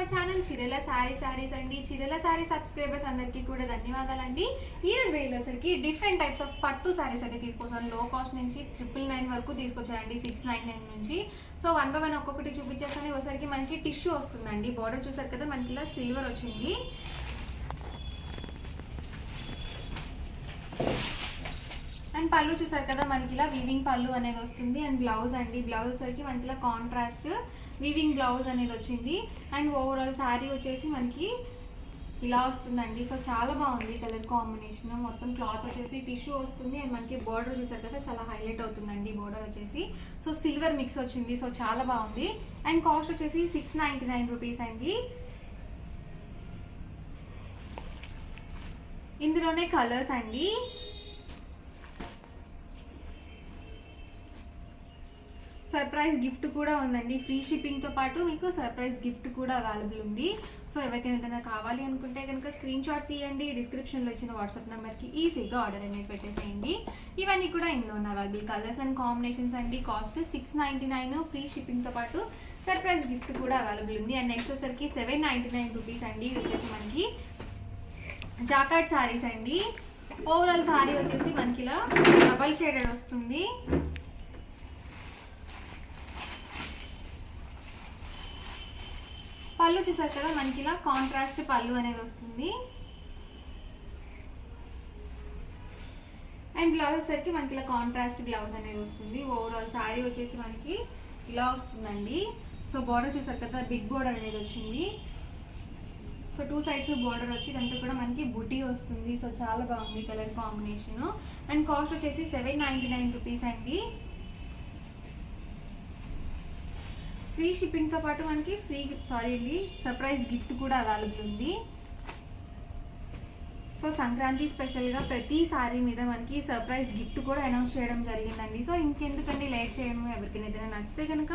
Our channel చిరెల saris అండి. చిరెల sorry subscribers అందరికీ కూడా ధన్యవాదాలండి. ఈ రోజు వీడియోసరికి డిఫరెంట్ టైప్స్ ఆఫ్ పట్టు సారీస్ అయితే తీసుకొచ్చాను. లో కాస్ట్ నుంచి 999 వరకు తీసుకొచ్చానండి, 699 నుంచి. సో 1 by 1 ఒక్కొక్కటి చూపించేస్తాను. ఒకసారికి మనకి టిష్యూ వస్తుందండి. బార్డర్ చూసారు కదా, మనకి ఇలా సిల్వర్ వచ్చింది. అండ్ పళ్ళు చూసారు కదా, మనకి ఇలా వీవింగ్ పళ్ళు అనేది వస్తుంది. అండ్ బ్లౌజ్ అండి, బ్లౌజ్ సరికి మనకి ఇలా కాంట్రాస్ట్ వీవింగ్ బ్లౌజ్ అనేది వచ్చింది. అండ్ ఓవరాల్ శారీ వచ్చేసి మనకి ఇలా వస్తుందండి. సో చాలా బాగుంది కలర్ కాంబినేషన్. మొత్తం క్లాత్ వచ్చేసి టిష్యూ వస్తుంది. అండ్ మనకి బార్డర్ చూసారు కదా, చాలా హైలైట్ అవుతుందండి బార్డర్ వచ్చేసి. సో సిల్వర్ మిక్స్ వచ్చింది. సో చాలా బాగుంది. అండ్ కాస్ట్ వచ్చేసి 699 రూపీస్ అండి. ఇందులోనే కలర్స్ అండి. సర్ప్రైజ్ గిఫ్ట్ కూడా ఉందండి. ఫ్రీ షిప్పింగ్తో పాటు మీకు సర్ప్రైజ్ గిఫ్ట్ కూడా అవైలబుల్ ఉంది. సో ఎవరికైనా ఏదైనా కావాలి అనుకుంటే కనుక స్క్రీన్ షాట్ తీయండి. డిస్క్రిప్షన్లో ఇచ్చిన వాట్సాప్ నెంబర్కి ఈజీగా ఆర్డర్ అనేది పెట్టేసేయండి. ఇవన్నీ కూడా ఇందులో ఉన్న అవైలబుల్ కలర్స్ అండ్ కాంబినేషన్స్ అండి. కాస్ట్ 699, ఫ్రీ షిప్పింగ్తో పాటు సర్ప్రైజ్ గిఫ్ట్ కూడా అవైలబుల్ ఉంది. అండ్ నెక్స్ట్ వచ్చేసరికి 799 రూపీస్ అండి. ఇది వచ్చేసి మనకి జాకార్డ్ సారీస్ అండి. ఓవరాల్ సారీ వచ్చేసి మనకి ఇలా డబల్ షేడెడ్ వస్తుంది. పళ్ళు చూసారు కదా, మనకి ఇలా కాంట్రాస్ట్ పళ్ళు అనేది వస్తుంది. అండ్ బ్లౌజ్ సరికి మనకి ఇలా కాంట్రాస్ట్ బ్లౌజ్ అనేది వస్తుంది. ఓవరాల్ శారీ వచ్చేసి మనకి ఇలా వస్తుందండి. సో బార్డర్ చూసారు కదా, బిగ్ బార్డర్ అనేది వచ్చింది. సో 2 sides బార్డర్ వచ్చి ఇదంతా కూడా మనకి బుటీ వస్తుంది. సో చాలా బాగుంది కలర్ కాంబినేషన్. అండ్ కాస్ట్ వచ్చేసి 799 రూపీస్ అండి. ఫ్రీ షిప్పింగ్తో పాటు మనకి సర్ప్రైజ్ గిఫ్ట్ కూడా అవైలబుల్ ఉంది. సో సంక్రాంతి స్పెషల్గా ప్రతి సారీ మీద మనకి సర్ప్రైజ్ గిఫ్ట్ కూడా అనౌన్స్ చేయడం జరిగిందండి. సో ఇంకెందుకండి లేట్ చేయడం, ఎవరికైనా ఏదైనా నచ్చితే కనుక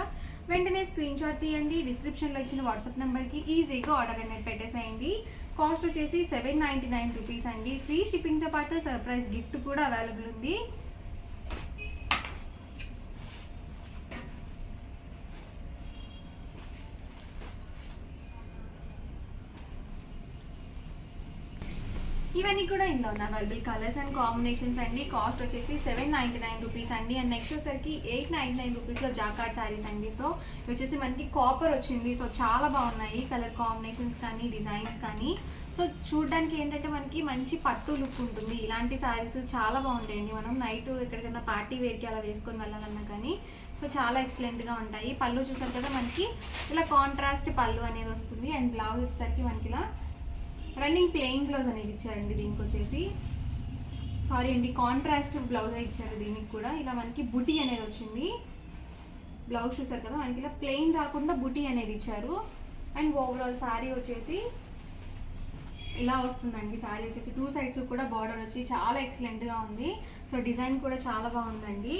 వెంటనే స్క్రీన్ షాట్ తీయండి. డిస్క్రిప్షన్లో ఇచ్చిన వాట్సాప్ నెంబర్కి ఈజీగా ఆర్డర్ అనేది పెట్టేసేయండి. కాస్ట్ వచ్చేసి 799 రూపీస్ అండి. ఫ్రీ షిప్పింగ్తో పాటు సర్ప్రైజ్ గిఫ్ట్ కూడా అవైలబుల్ ఉంది. ఇవన్నీ కూడా ఇందులో ఉన్న అవైలబుల్ కలర్స్ అండ్ కాంబినేషన్స్ అండి. కాస్ట్ వచ్చేసి 799 రూపీస్ అండి. అండ్ నెక్స్ట్ వచ్చేసరికి 899 రూపీస్లో జాకార్డ్ శారీస్ అండి. సో ఇది వచ్చేసి మనకి కాపర్ వచ్చింది. సో చాలా బాగున్నాయి కలర్ కాంబినేషన్స్ కానీ డిజైన్స్ కానీ. సో చూడడానికి ఏంటంటే మనకి మంచి పట్టు లుక్ ఉంటుంది. ఇలాంటి శారీస్ చాలా బాగుంటాయండి. మనం నైట్ ఎక్కడికైనా పార్టీ వేర్కి అలా వేసుకొని వెళ్ళాలన్నా కానీ సో చాలా ఎక్సలెంట్గా ఉంటాయి. పళ్ళు చూసారు కదా, మనకి ఇలా కాంట్రాస్ట్ పళ్ళు అనేది వస్తుంది. అండ్ బ్లౌజ్ వచ్చేసరికి మనకి ఇలా రన్నింగ్ ప్లెయిన్ బ్లౌజ్ అనేది ఇచ్చారండి. దీనికి వచ్చేసి కాంట్రాస్ట్ బ్లౌజ్ ఇచ్చారు. దీనికి కూడా ఇలా మనకి బుటీ అనేది వచ్చింది. బ్లౌజ్ చూసారు కదా, మనకి ఇలా ప్లెయిన్ రాకుండా బుటీ అనేది ఇచ్చారు. అండ్ ఓవరాల్ శారీ వచ్చేసి ఇలా వస్తుందండి. శారీ వచ్చేసి 2 sides కూడా బార్డర్ వచ్చి చాలా ఎక్సలెంట్గా ఉంది. సో డిజైన్ కూడా చాలా బాగుందండి.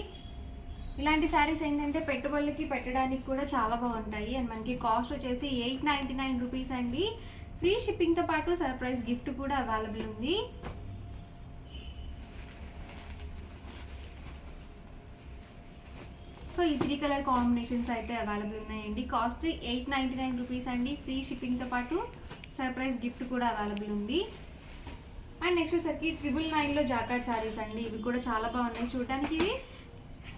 ఇలాంటి శారీస్ ఏంటంటే పెట్టుబడులకి పెట్టడానికి కూడా చాలా బాగుంటాయి. అండ్ మనకి కాస్ట్ వచ్చేసి 899 రూపీస్ అండి. ఫ్రీ షిప్పింగ్తో పాటు సర్ప్రైజ్ గిఫ్ట్ కూడా అవైలబుల్ ఉంది. సో ఈ 3 కలర్ కాంబినేషన్స్ అయితే అవైలబుల్ ఉన్నాయండి. కాస్ట్ 899 రూపీస్ అండి. ఫ్రీ షిప్పింగ్తో పాటు సర్ప్రైజ్ గిఫ్ట్ కూడా అవైలబుల్ ఉంది. అండ్ నెక్స్ట్ వచ్చేసరికి 999లో జాకార్డ్ శారీస్ అండి. ఇవి కూడా చాలా బాగున్నాయి. చూడడానికి ఇవి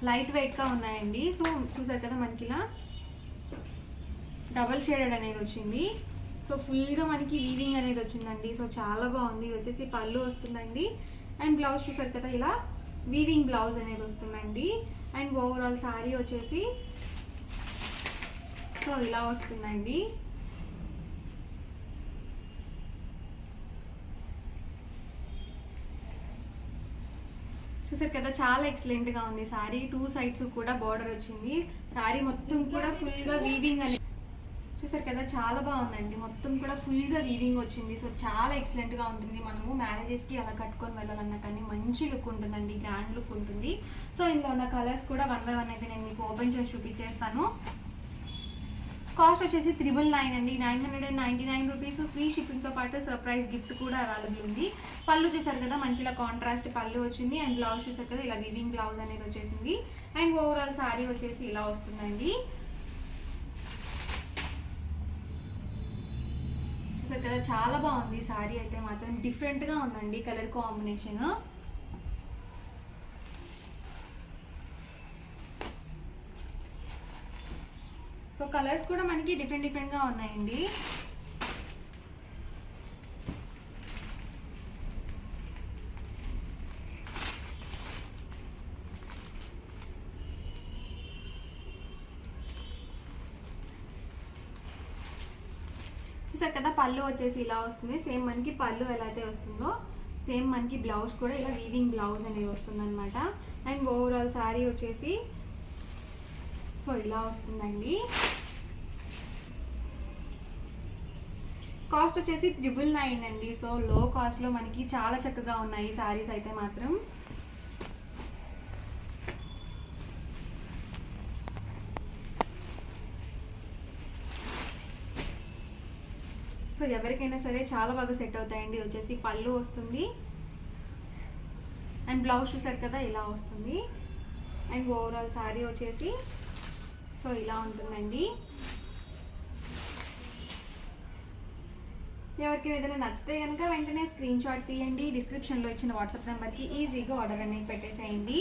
లైట్ వెయిట్గా ఉన్నాయండి. సో చూసారు కదా, మనకి ఇలా డబల్ షేడెడ్ అనేది వచ్చింది. సో ఫుల్గా మనకి వీవింగ్ అనేది వచ్చిందండి. సో చాలా బాగుంది. ఇది వచ్చేసి పళ్ళు వస్తుందండి. అండ్ బ్లౌజ్ చూసారు కదా, ఇలా వీవింగ్ బ్లౌజ్ అనేది వస్తుందండి. అండ్ ఓవరాల్ శారీ వచ్చేసి సో ఇలా వస్తుందండి. చూసారు కదా, చాలా ఎక్సలెంట్గా ఉంది శారీ. 2 sides కూడా బార్డర్ వచ్చింది. శారీ మొత్తం కూడా ఫుల్గా వీవింగ్ అనేది చూసారు కదా, చాలా బాగుందండి. మొత్తం కూడా ఫుల్గా వీవింగ్ వచ్చింది. సో చాలా ఎక్సలెంట్గా ఉంటుంది. మనము మ్యారేజెస్కి అలా కట్టుకొని వెళ్ళాలన్నా కానీ మంచి లుక్ ఉంటుందండి, గ్రాండ్ లుక్ ఉంటుంది. సో ఇందులో ఉన్న కలర్స్ కూడా 1 by 1 అయితే నేను మీకు ఓపెన్ చేసి చూపించేస్తాను. కాస్ట్ వచ్చేసి 999 అండి. 999 రూపీస్. ఫ్రీ షిప్పింగ్తో పాటు సర్ప్రైజ్ గిఫ్ట్ కూడా అవైలబుల్ ఉంది. పళ్ళు చూసారు కదా, మనకి ఇలా కాంట్రాస్ట్ పళ్ళు వచ్చింది. అండ్ బ్లౌజ్ చూసారు కదా, ఇలా వీవింగ్ బ్లౌజ్ అనేది వచ్చేసింది. అండ్ ఓవరాల్ శారీ వచ్చేసి ఇలా వస్తుందండి. చూసారు కదా చాలా బాగుంది సారీ అయితే మాత్రం, డిఫరెంట్గా ఉందండి కలర్ కాంబినేషన్. సో కలర్స్ కూడా మనకి డిఫరెంట్గా ఉన్నాయండి. చూసారు కదా పళ్ళు వచ్చేసి ఇలా వస్తుంది. సేమ్ మనకి పళ్ళు ఎలా అయితే వస్తుందో సేమ్ మనకి బ్లౌజ్ కూడా ఇలా వీవింగ్ బ్లౌజ్ అనేది వస్తుంది అనమాట. అండ్ ఓవరాల్ శారీ వచ్చేసి సో ఇలా వస్తుందండి. కాస్ట్ వచ్చేసి 999 అండి. సో లో కాస్ట్లో మనకి చాలా చక్కగా ఉన్నాయి శారీస్ అయితే మాత్రం. సో ఎవరికైనా సరే చాలా బాగా సెట్ అవుతాయండి. వచ్చేసి పళ్ళు వస్తుంది అండ్ బ్లౌజ్ చూసారు కదా ఇలా వస్తుంది. అండ్ ఓవరాల్ శారీ వచ్చేసి సో ఇలా ఉంటుందండి. ఎవరికైనా ఏదైనా నచ్చితే కనుక వెంటనే స్క్రీన్ షాట్ తీయండి. డిస్క్రిప్షన్లో ఇచ్చిన వాట్సాప్ నెంబర్కి ఈజీగా ఆర్డర్ అనేది పెట్టేసేయండి.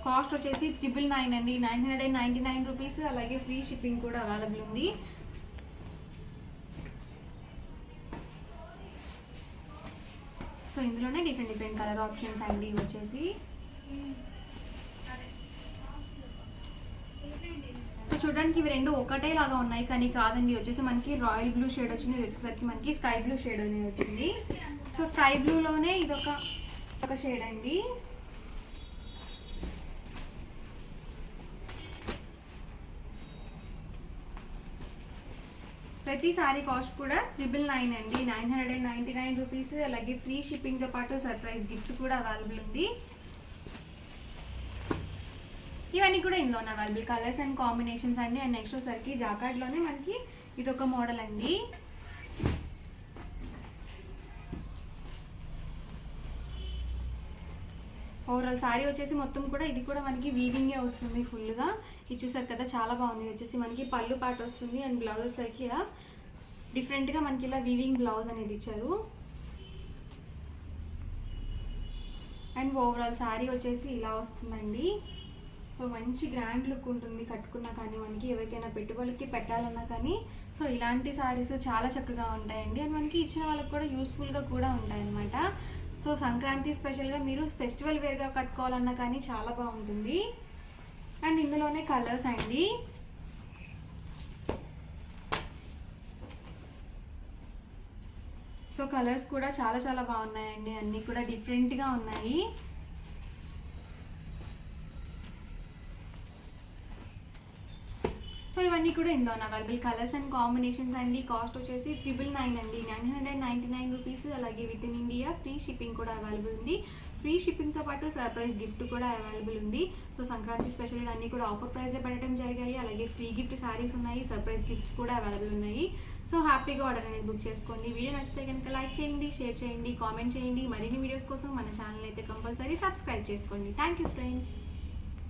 కాస్ట్ వచ్చేసి 999 అండి, 999 రూపీస్. అలాగే ఫ్రీ షిప్పింగ్ కూడా అవైలబుల్ ఉంది. సో ఇందులోనే డిఫరెంట్ కలర్ ఆప్షన్స్ అండి వచ్చేసి. సో చూడడానికి ఇవి రెండు ఒకటే లాగా ఉన్నాయి కానీ కాదండి. వచ్చేసి మనకి రాయల్ బ్లూ షేడ్ వచ్చింది, ఇది వచ్చేసరికి మనకి స్కై బ్లూ షేడ్ అనేది వచ్చింది. సో స్కై బ్లూలోనే ఇదొక షేడ్ అండి. ప్రతి సారీ కాస్ట్ కూడా 999 అండి, 999 రూపీస్. అలాగే ఫ్రీ షిప్పింగ్తో పాటు సర్ప్రైజ్ గిఫ్ట్ కూడా అవైలబుల్ ఉంది. ఇవన్నీ కూడా ఇందులో అవైలబుల్ కలర్స్ అండ్ కాంబినేషన్స్ అండి. అండ్ నెక్స్ట్ వచ్చేసరికి జాకార్డ్లోనే మనకి ఇదొక మోడల్ అండి. ఓవరాల్ శారీ వచ్చేసి మొత్తం కూడా ఇది కూడా మనకి వీవింగే వస్తుంది ఫుల్గా. ఇది చూసారు కదా చాలా బాగుంది. వచ్చేసి మనకి పళ్ళు పాటు వస్తుంది అండ్ బ్లౌజ్ వచ్చేసరికి ఇలా డిఫరెంట్గా మనకి ఇలా వీవింగ్ బ్లౌజ్ అనేది ఇచ్చారు. అండ్ ఓవరాల్ శారీ వచ్చేసి ఇలా వస్తుందండి. సో మంచి గ్రాండ్ లుక్ ఉంటుంది కట్టుకున్నా కానీ, మనకి ఎవరికైనా పెట్టుబడికి పెట్టాలన్నా కానీ సో ఇలాంటి శారీస్ చాలా చక్కగా ఉంటాయండి. అండ్ మనకి ఇచ్చిన వాళ్ళకి కూడా యూస్ఫుల్గా కూడా ఉంటాయన్నమాట. సో సంక్రాంతి స్పెషల్గా మీరు ఫెస్టివల్ వేర్గా కట్టుకోవాలన్నా కానీ చాలా బాగుంటుంది. అండ్ ఇందులోనే కలర్స్ అండి. సో కలర్స్ కూడా చాలా బాగున్నాయండి, అన్నీ కూడా డిఫరెంట్గా ఉన్నాయి. సో ఇవన్నీ కూడా ఇందులో అవైలబుల్ కలర్స్ అండ్ కాంబినేషన్స్ అండి. కాస్ట్ వచ్చేసి 999 అండి, 999 రూపీస్. అలాగే with in India free shipping కూడా అవైలబుల్ ఉంది. ఫ్రీ షిప్పింగ్తో పాటు సర్ప్రైజ్ గిఫ్ట్ కూడా అవైలబుల్ ఉంది. సో సంక్రాంతి స్పెషల్గా అన్నీ కూడా ఆఫర్ ప్రైస్లో పెట్టడం జరిగాయి. అలాగే ఫ్రీ గిఫ్ట్ శారీస్ ఉన్నాయి, సర్ప్రైజ్ గిఫ్ట్స్ కూడా అవైలబుల్ ఉన్నాయి. సో హ్యాపీగా ఆర్డర్ అనేది బుక్ చేసుకోండి. వీడియో నచ్చితే కనుక లైక్ చేయండి, షేర్ చేయండి, కామెంట్ చేయండి. మరిన్ని వీడియోస్ కోసం మన ఛానల్ అయితే కంపల్సరీ సబ్స్క్రైబ్ చేసుకోండి. Thank you friends.